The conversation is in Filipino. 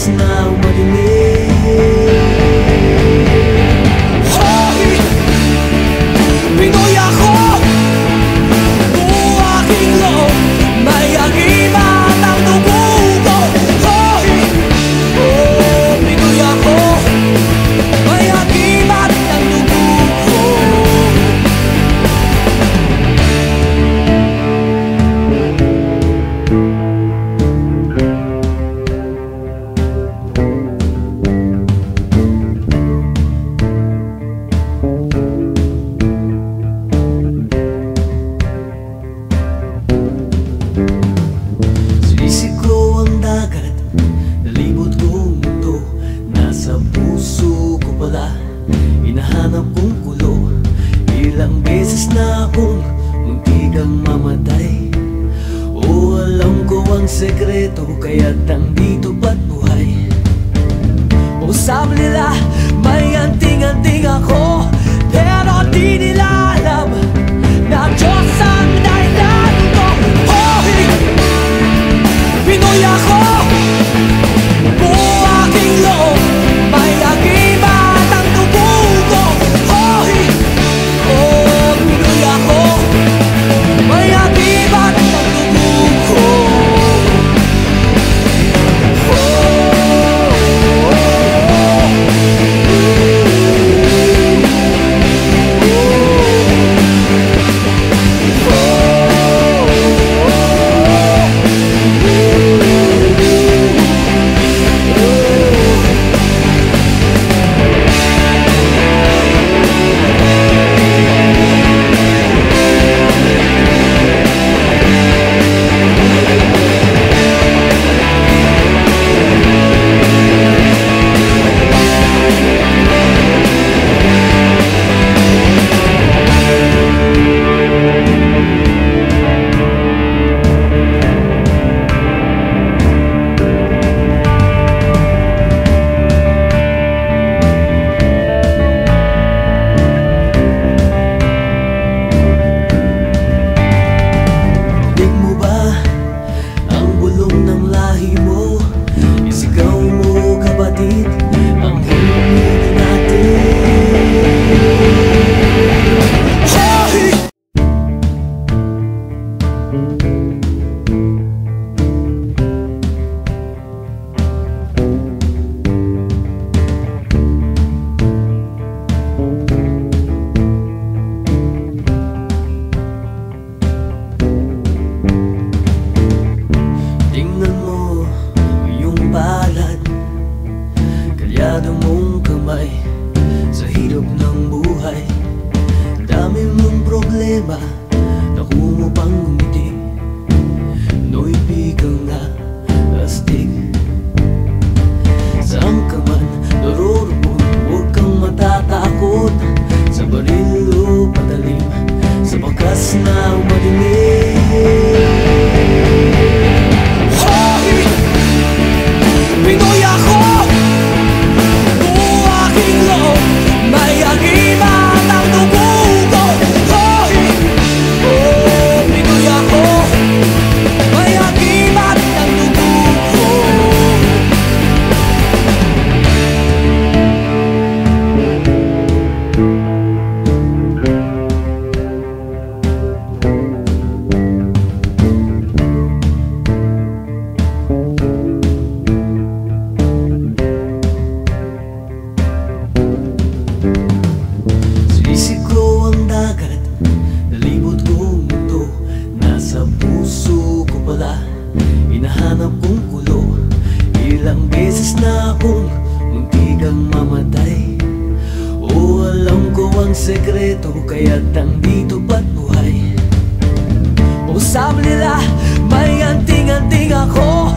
bakas na madilim. Hoy! Pinoy ako! Buo aking loob, may agimat ang dugo ko. Hoy! Oh, Pinoy ako, may agimat ang dugo ko. Sinisig ko ang dagat, nalibot kong mundo. Nasa puso ko pala, hinahanap kong kulo. Ilang beses na akong muntikang mamatay. O alam ko ang sekreto, kaya't nandito ba't buhay. O sabi nila, may anting-anting ako, pero di nila alam na Diyos ang dahilan ko. Hoy! Pinoy ako! Buo aking loob, may agimat ang dugo ko. Hoy! Oh, Pinoy ako, may agimat ang dugo ko. Ang hilig natin. Hoy! Tingnan mo yung palad, kalyado mong kamay sa hirap ng buhay. Dami mong problema, naku mo pang ngumiti. Noy bigang na astig. Saan ka man naroroon, huwag kang matatakot. Sa baril o patalim, sa bakas na madilim. Hoy! Pinoy ako! May agimat ang dugo ko. Hoy! Oh, Pinoy ako, may agimat ang dugo ko. Sinisig ko ang dagat, nalibot kong mundo. Nasa puso ko pala, hinahanap kong kulo. Ilang beses na akong muntikang mamatay. O alam ko ang sekreto, kaya't nandito ba't buhay. O sabi nila, may anting-anting ako,